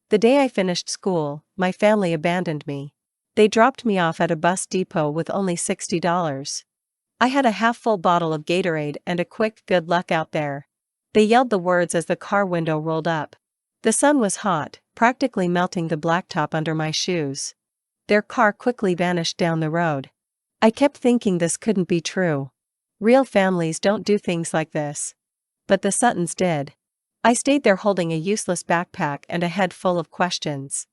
The day I finished school, my family abandoned me. They dropped me off at a bus depot with only $60. I had a half-full bottle of Gatorade and a quick "good luck out there." They yelled the words as the car window rolled up. The sun was hot, practically melting the blacktop under my shoes. Their car quickly vanished down the road. I kept thinking this couldn't be true. Real families don't do things like this. But the Suttons did. I stayed there holding a useless backpack and a head full of questions.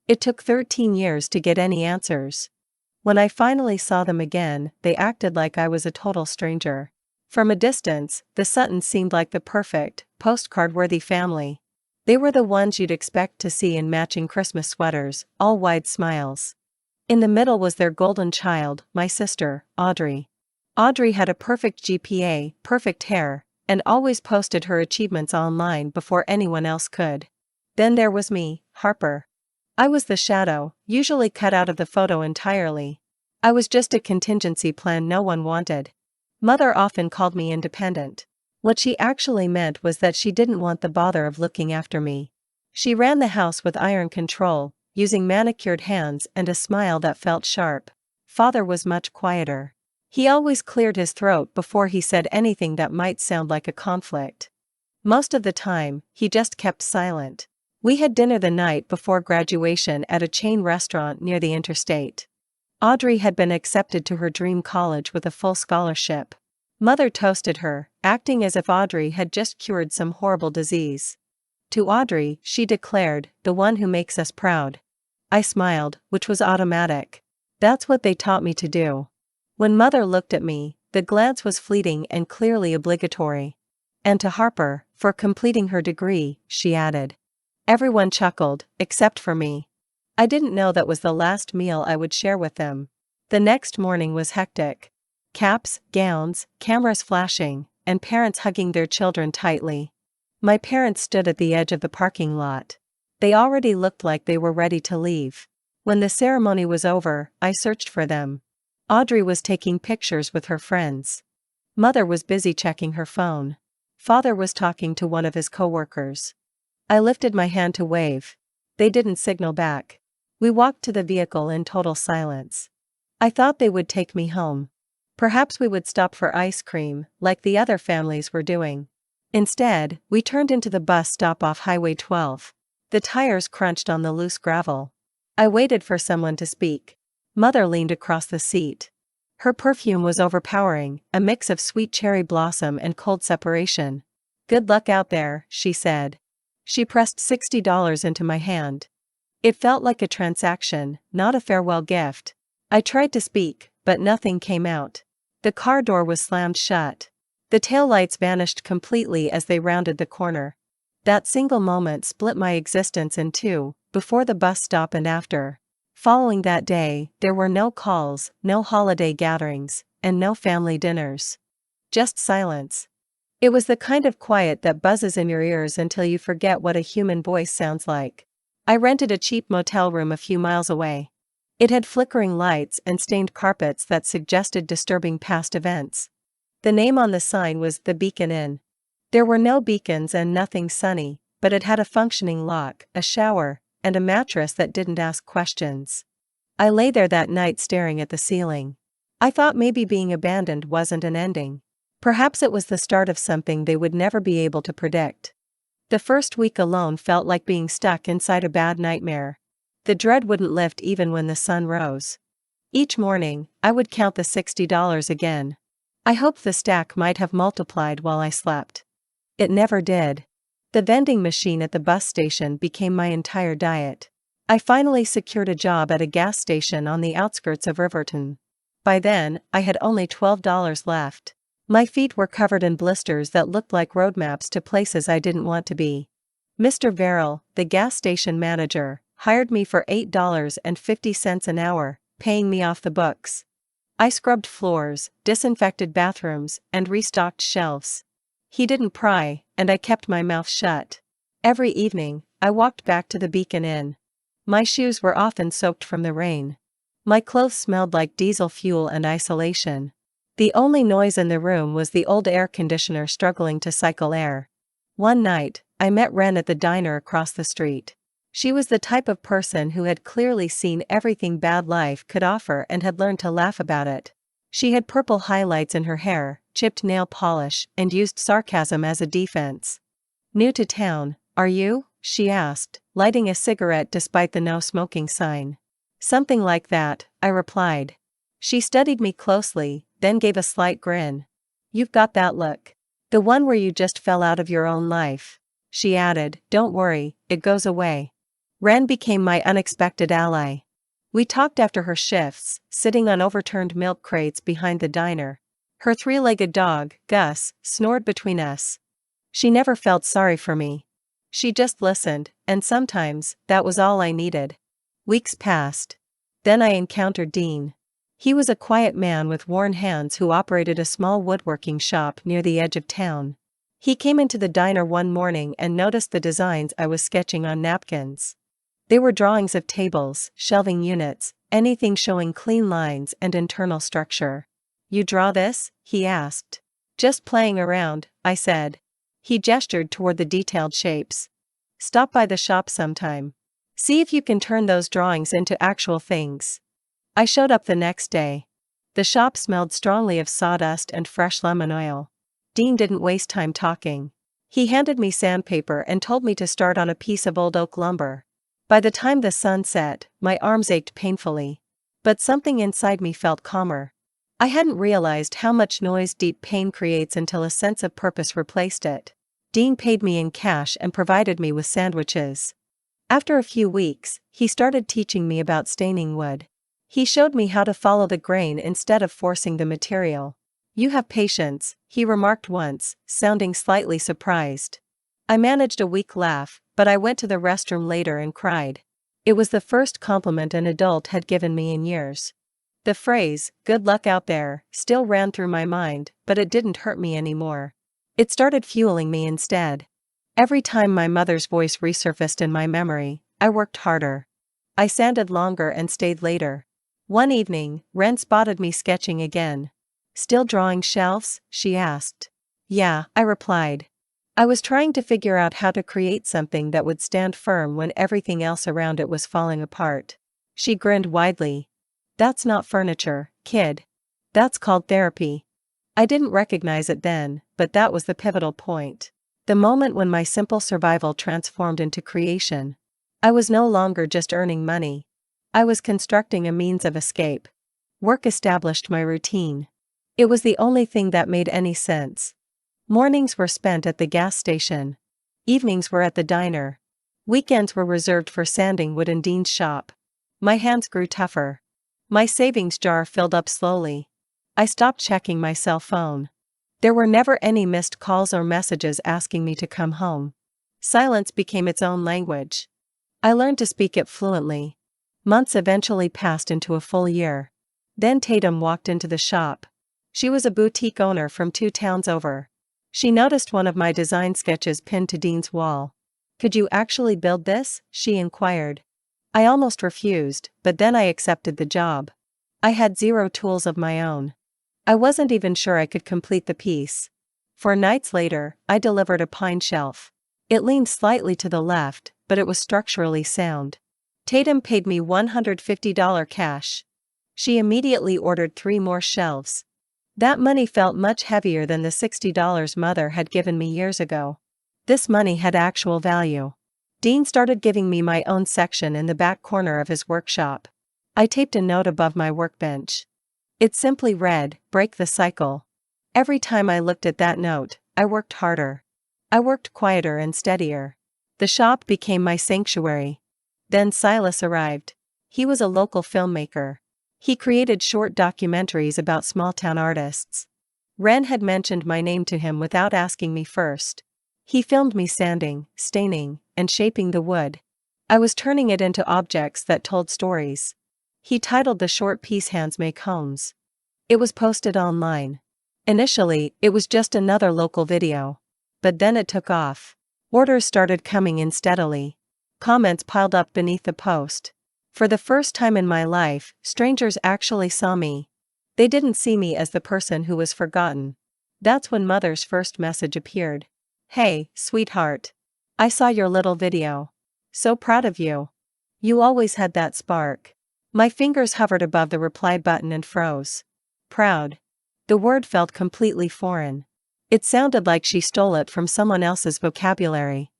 It took 13 years to get any answers. When I finally saw them again, they acted like I was a total stranger. From a distance, the Suttons seemed like the perfect, postcard-worthy family. They were the ones you'd expect to see in matching Christmas sweaters, all wide smiles. In the middle was their golden child, my sister, Audrey. Audrey had a perfect GPA, perfect hair, and always posted her achievements online before anyone else could. Then there was me, Harper. I was the shadow, usually cut out of the photo entirely. I was just a contingency plan no one wanted. Mother often called me independent. What she actually meant was that she didn't want the bother of looking after me. She ran the house with iron control, using manicured hands and a smile that felt sharp. Father was much quieter. He always cleared his throat before he said anything that might sound like a conflict. Most of the time, he just kept silent. We had dinner the night before graduation at a chain restaurant near the interstate. Audrey had been accepted to her dream college with a full scholarship. Mother toasted her, acting as if Audrey had just cured some horrible disease. To Audrey, she declared, "the one who makes us proud." I smiled, which was automatic. That's what they taught me to do. When Mother looked at me, the glance was fleeting and clearly obligatory. And to Harper, for completing her degree, she added. Everyone chuckled, except for me. I didn't know that was the last meal I would share with them. The next morning was hectic. Caps, gowns, cameras flashing, and parents hugging their children tightly. My parents stood at the edge of the parking lot. They already looked like they were ready to leave. When the ceremony was over, I searched for them. Audrey was taking pictures with her friends. Mother was busy checking her phone. Father was talking to one of his coworkers. I lifted my hand to wave. They didn't signal back. We walked to the vehicle in total silence. I thought they would take me home. Perhaps we would stop for ice cream, like the other families were doing. Instead, we turned into the bus stop off Highway 12. The tires crunched on the loose gravel. I waited for someone to speak. Mother leaned across the seat. Her perfume was overpowering, a mix of sweet cherry blossom and cold separation. "Good luck out there," she said. She pressed $60 into my hand. It felt like a transaction, not a farewell gift. I tried to speak, but nothing came out. The car door was slammed shut. The taillights vanished completely as they rounded the corner. That single moment split my existence in two, before the bus stop and after. Following that day, there were no calls, no holiday gatherings, and no family dinners. Just silence. It was the kind of quiet that buzzes in your ears until you forget what a human voice sounds like. I rented a cheap motel room a few miles away. It had flickering lights and stained carpets that suggested disturbing past events. The name on the sign was The Beacon Inn. There were no beacons and nothing sunny, but it had a functioning lock, a shower, and a mattress that didn't ask questions. I lay there that night staring at the ceiling. I thought maybe being abandoned wasn't an ending. Perhaps it was the start of something they would never be able to predict. The first week alone felt like being stuck inside a bad nightmare. The dread wouldn't lift even when the sun rose. Each morning, I would count the $60 again. I hoped the stack might have multiplied while I slept. It never did. The vending machine at the bus station became my entire diet. I finally secured a job at a gas station on the outskirts of Riverton. By then, I had only $12 left. My feet were covered in blisters that looked like road maps to places I didn't want to be. Mr. Verrill, the gas station manager, hired me for $8.50 an hour, paying me off the books. I scrubbed floors, disinfected bathrooms, and restocked shelves. He didn't pry, and I kept my mouth shut. Every evening, I walked back to the Beacon Inn. My shoes were often soaked from the rain. My clothes smelled like diesel fuel and isolation. The only noise in the room was the old air conditioner struggling to cycle air. One night, I met Wren at the diner across the street. She was the type of person who had clearly seen everything bad life could offer and had learned to laugh about it. She had purple highlights in her hair, chipped nail polish, and used sarcasm as a defense. "New to town, are you?" she asked, lighting a cigarette despite the no smoking sign. "Something like that," I replied. She studied me closely, then gave a slight grin. "You've got that look. The one where you just fell out of your own life." She added, "Don't worry, it goes away." Wren became my unexpected ally. We talked after her shifts, sitting on overturned milk crates behind the diner. Her three-legged dog, Gus, snored between us. She never felt sorry for me. She just listened, and sometimes, that was all I needed. Weeks passed. Then I encountered Dean. He was a quiet man with worn hands who operated a small woodworking shop near the edge of town. He came into the diner one morning and noticed the designs I was sketching on napkins. They were drawings of tables, shelving units, anything showing clean lines and internal structure. "You draw this?" he asked. "Just playing around," I said. He gestured toward the detailed shapes. "Stop by the shop sometime. See if you can turn those drawings into actual things." I showed up the next day. The shop smelled strongly of sawdust and fresh lemon oil. Dean didn't waste time talking. He handed me sandpaper and told me to start on a piece of old oak lumber. By the time the sun set, my arms ached painfully. But something inside me felt calmer. I hadn't realized how much noise deep pain creates until a sense of purpose replaced it. Dean paid me in cash and provided me with sandwiches. After a few weeks, he started teaching me about staining wood. He showed me how to follow the grain instead of forcing the material. "You have patience," he remarked once, sounding slightly surprised. I managed a weak laugh, but I went to the restroom later and cried. It was the first compliment an adult had given me in years. The phrase, "good luck out there," still ran through my mind, but it didn't hurt me anymore. It started fueling me instead. Every time my mother's voice resurfaced in my memory, I worked harder. I sanded longer and stayed later. One evening, Wren spotted me sketching again. "Still drawing shelves?" she asked. "Yeah," I replied. I was trying to figure out how to create something that would stand firm when everything else around it was falling apart. She grinned widely. "That's not furniture, kid. That's called therapy." I didn't recognize it then, but that was the pivotal point. The moment when my simple survival transformed into creation. I was no longer just earning money. I was constructing a means of escape. Work established my routine. It was the only thing that made any sense. Mornings were spent at the gas station. Evenings were at the diner. Weekends were reserved for sanding wood in Dean's shop. My hands grew tougher. My savings jar filled up slowly. I stopped checking my cell phone. There were never any missed calls or messages asking me to come home. Silence became its own language. I learned to speak it fluently. Months eventually passed into a full year. Then Tatum walked into the shop. She was a boutique owner from 2 towns over. She noticed one of my design sketches pinned to Dean's wall. "Could you actually build this?" she inquired. I almost refused, but then I accepted the job. I had 0 tools of my own. I wasn't even sure I could complete the piece. 4 nights later, I delivered a pine shelf. It leaned slightly to the left, but it was structurally sound. Tatum paid me $150 cash. She immediately ordered 3 more shelves. That money felt much heavier than the $60 Mother had given me years ago. This money had actual value. Dean started giving me my own section in the back corner of his workshop. I taped a note above my workbench. It simply read, "Break the cycle." Every time I looked at that note, I worked harder. I worked quieter and steadier. The shop became my sanctuary. Then Silas arrived. He was a local filmmaker. He created short documentaries about small-town artists. Wren had mentioned my name to him without asking me first. He filmed me sanding, staining, and shaping the wood. I was turning it into objects that told stories. He titled the short piece "Hands Make Homes." It was posted online. Initially, it was just another local video. But then it took off. Orders started coming in steadily. Comments piled up beneath the post. For the first time in my life, strangers actually saw me. They didn't see me as the person who was forgotten. That's when Mother's first message appeared. "Hey, sweetheart. I saw your little video. So proud of you. You always had that spark. My fingers hovered above the reply button and froze. Proud. The word felt completely foreign. It sounded like she stole it from someone else's vocabulary.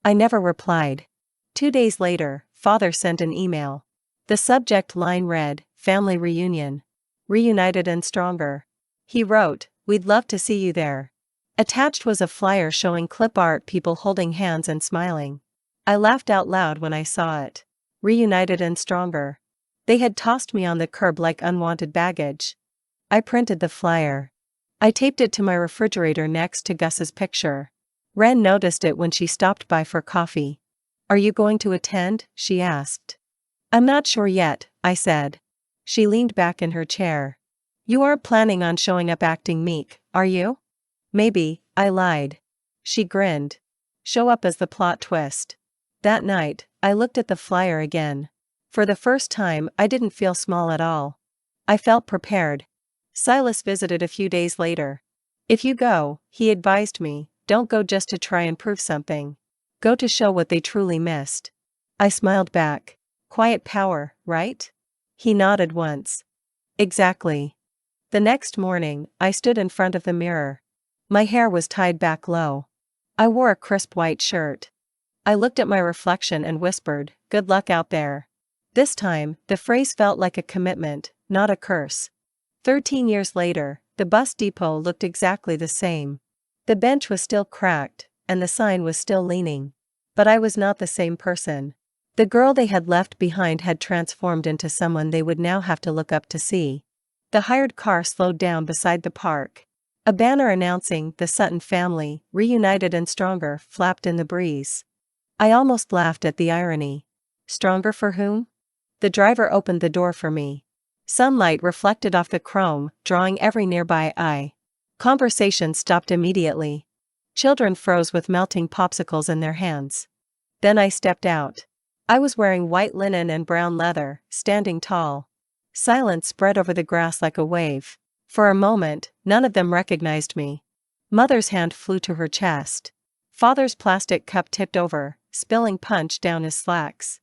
I never replied. 2 days later, Father sent an email. The subject line read, Family Reunion. Reunited and stronger. He wrote, We'd love to see you there. Attached was a flyer showing clip art people holding hands and smiling. I laughed out loud when I saw it. Reunited and stronger. They had tossed me on the curb like unwanted baggage. I printed the flyer. I taped it to my refrigerator next to Gus's picture. Wren noticed it when she stopped by for coffee. Are you going to attend? She asked. I'm not sure yet, I said. She leaned back in her chair. You aren't planning on showing up acting meek, are you? Maybe, I lied. She grinned. Show up as the plot twist. That night, I looked at the flyer again. For the first time, I didn't feel small at all. I felt prepared. Silas visited a few days later. If you go, he advised me, don't go just to try and prove something. Go to show what they truly missed. I smiled back. Quiet power, right? He nodded once. Exactly. The next morning, I stood in front of the mirror. My hair was tied back low. I wore a crisp white shirt. I looked at my reflection and whispered, Good luck out there. This time, the phrase felt like a commitment, not a curse. 13 years later, the bus depot looked exactly the same. The bench was still cracked, and the sign was still leaning. But I was not the same person. The girl they had left behind had transformed into someone they would now have to look up to see. The hired car slowed down beside the park. A banner announcing the Sutton family, reunited and stronger, flapped in the breeze. I almost laughed at the irony. Stronger for whom? The driver opened the door for me. Sunlight reflected off the chrome, drawing every nearby eye. Conversation stopped immediately. Children froze with melting popsicles in their hands. Then I stepped out. I was wearing white linen and brown leather, standing tall. Silence spread over the grass like a wave. For a moment, none of them recognized me. Mother's hand flew to her chest. Father's plastic cup tipped over, spilling punch down his slacks.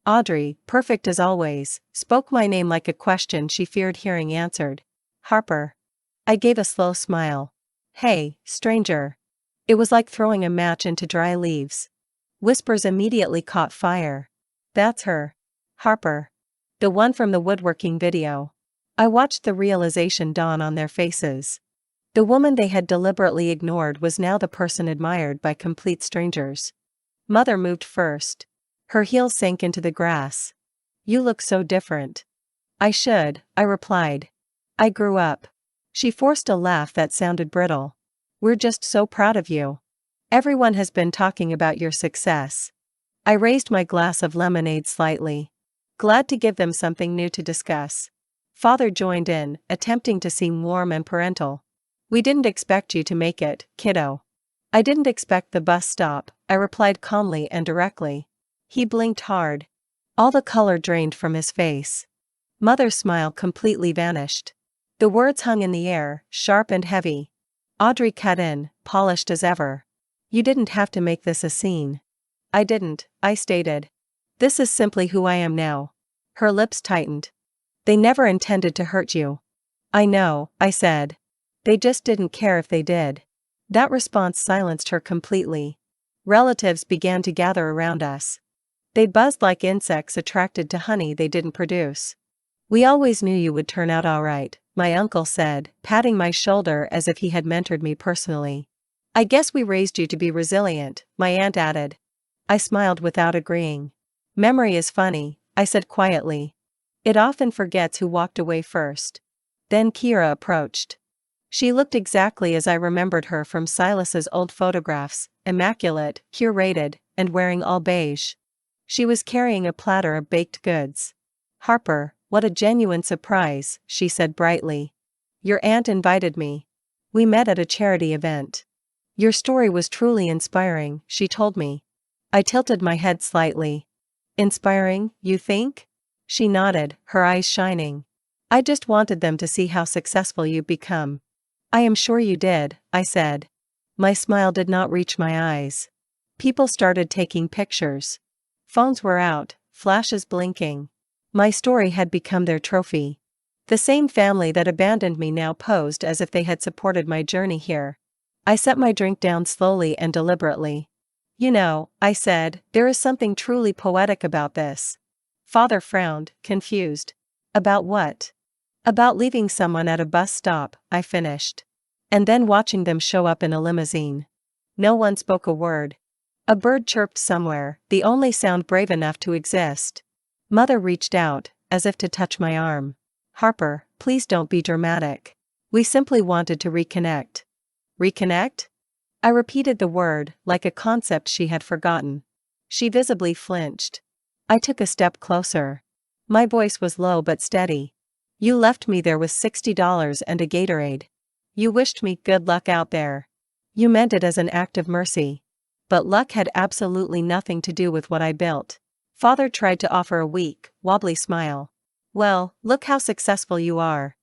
Audrey, perfect as always, spoke my name like a question she feared hearing answered. Harper. I gave a slow smile. Hey, stranger. It was like throwing a match into dry leaves. Whispers immediately caught fire. That's her. Harper. The one from the woodworking video. I watched the realization dawn on their faces. The woman they had deliberately ignored was now the person admired by complete strangers. Mother moved first. Her heels sank into the grass. You look so different. I replied. I grew up. She forced a laugh that sounded brittle. We're just so proud of you. Everyone has been talking about your success. I raised my glass of lemonade slightly. Glad to give them something new to discuss. Father joined in, attempting to seem warm and parental. We didn't expect you to make it, kiddo. I didn't expect the bus stop, I replied calmly and directly. He blinked hard. All the color drained from his face. Mother's smile completely vanished. The words hung in the air, sharp and heavy. Audrey cut in, polished as ever. You didn't have to make this a scene. I didn't, I stated. This is simply who I am now. Her lips tightened. They never intended to hurt you. I know, I said. They just didn't care if they did. That response silenced her completely. Relatives began to gather around us. They buzzed like insects attracted to honey they didn't produce. We always knew you would turn out all right, my uncle said, patting my shoulder as if he had mentored me personally. I guess we raised you to be resilient, my aunt added. I smiled without agreeing. Memory is funny, I said quietly. It often forgets who walked away first. Then Kira approached. She looked exactly as I remembered her from Silas's old photographs, immaculate, curated, and wearing all beige. She was carrying a platter of baked goods. Harper, what a genuine surprise, she said brightly. Your aunt invited me. We met at a charity event. Your story was truly inspiring, she told me. I tilted my head slightly. Inspiring, you think? She nodded, her eyes shining. I just wanted them to see how successful you've become. I am sure you did, I said. My smile did not reach my eyes. People started taking pictures. Phones were out, flashes blinking. My story had become their trophy. The same family that abandoned me now posed as if they had supported my journey here. I set my drink down slowly and deliberately. You know, I said, there is something truly poetic about this. Father frowned, confused. About what? About leaving someone at a bus stop, I finished. And then watching them show up in a limousine. No one spoke a word. A bird chirped somewhere, the only sound brave enough to exist. Mother reached out, as if to touch my arm. Harper, please don't be dramatic. We simply wanted to reconnect. Reconnect? I repeated the word, like a concept she had forgotten. She visibly flinched. I took a step closer. My voice was low but steady. You left me there with $60 and a Gatorade. You wished me good luck out there. You meant it as an act of mercy. But luck had absolutely nothing to do with what I built. Father tried to offer a weak, wobbly smile. Well, look how successful you are.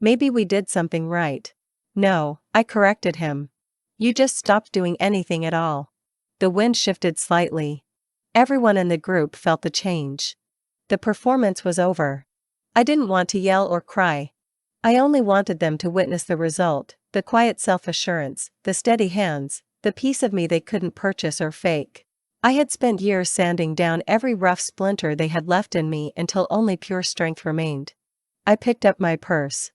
Maybe we did something right. No, I corrected him. You just stopped doing anything at all. The wind shifted slightly. Everyone in the group felt the change. The performance was over. I didn't want to yell or cry. I only wanted them to witness the result, the quiet self-assurance, the steady hands, the piece of me they couldn't purchase or fake. I had spent years sanding down every rough splinter they had left in me until only pure strength remained. I picked up my purse.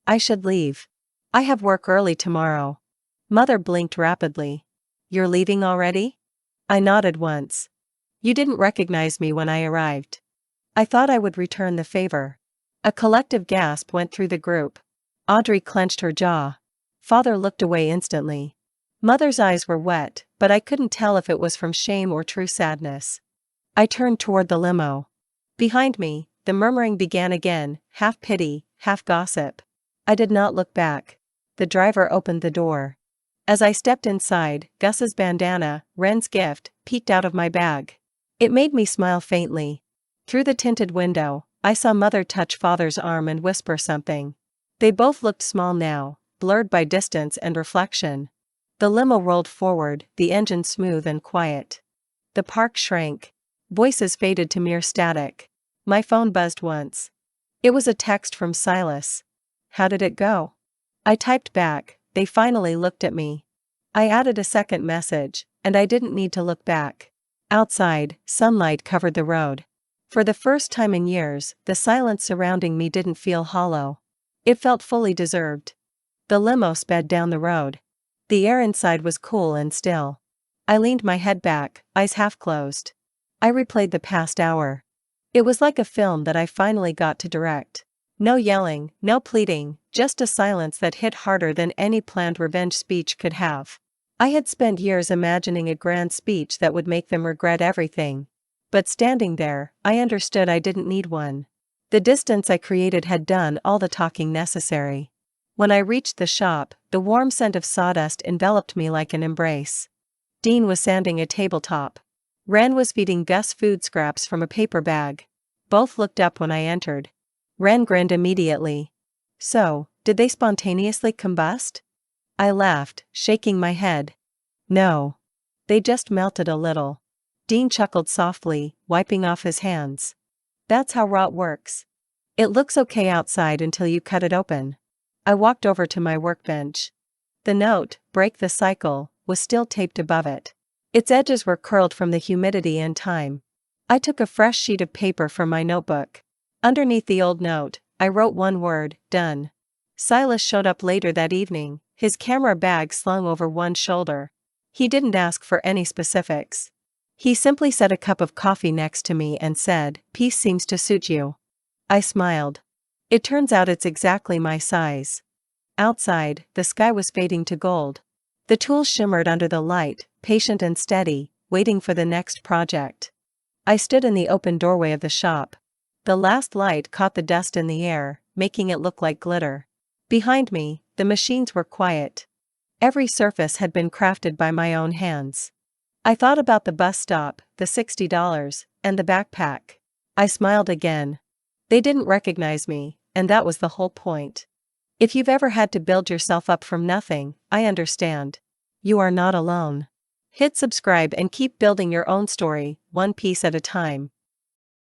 I should leave. I have work early tomorrow. Mother blinked rapidly. You're leaving already? I nodded once. You didn't recognize me when I arrived. I thought I would return the favor. A collective gasp went through the group. Audrey clenched her jaw. Father looked away instantly. Mother's eyes were wet, but I couldn't tell if it was from shame or true sadness. I turned toward the limo. Behind me, the murmuring began again, half pity, half gossip. I did not look back. The driver opened the door. As I stepped inside, Gus's bandana, Wren's gift, peeked out of my bag. It made me smile faintly. Through the tinted window, I saw Mother touch Father's arm and whisper something. They both looked small now, blurred by distance and reflection. The limo rolled forward, the engine smooth and quiet. The park shrank. Voices faded to mere static. My phone buzzed once. It was a text from Silas. How did it go? I typed back, they finally looked at me. I added a second message, and I didn't need to look back. Outside, sunlight covered the road. For the first time in years, the silence surrounding me didn't feel hollow. It felt fully deserved. The limo sped down the road. The air inside was cool and still. I leaned my head back, eyes half closed. I replayed the past hour. It was like a film that I finally got to direct. No yelling, no pleading, just a silence that hit harder than any planned revenge speech could have. I had spent years imagining a grand speech that would make them regret everything. But standing there, I understood I didn't need one. The distance I created had done all the talking necessary. When I reached the shop, the warm scent of sawdust enveloped me like an embrace. Dean was sanding a tabletop. Wren was feeding Gus food scraps from a paper bag. Both looked up when I entered. Wren grinned immediately. So, did they spontaneously combust? I laughed, shaking my head. No. They just melted a little. Dean chuckled softly, wiping off his hands. That's how rot works. It looks okay outside until you cut it open. I walked over to my workbench. The note, "Break the Cycle," was still taped above it. Its edges were curled from the humidity and time. I took a fresh sheet of paper from my notebook. Underneath the old note, I wrote one word, done. Silas showed up later that evening, his camera bag slung over one shoulder. He didn't ask for any specifics. He simply set a cup of coffee next to me and said, "Peace seems to suit you." I smiled. It turns out it's exactly my size. Outside, the sky was fading to gold. The tools shimmered under the light, patient and steady, waiting for the next project. I stood in the open doorway of the shop. The last light caught the dust in the air, making it look like glitter. Behind me, the machines were quiet. Every surface had been crafted by my own hands. I thought about the bus stop, the $60, and the backpack. I smiled again. They didn't recognize me, and that was the whole point. If you've ever had to build yourself up from nothing, I understand. You are not alone. Hit subscribe and keep building your own story, one piece at a time.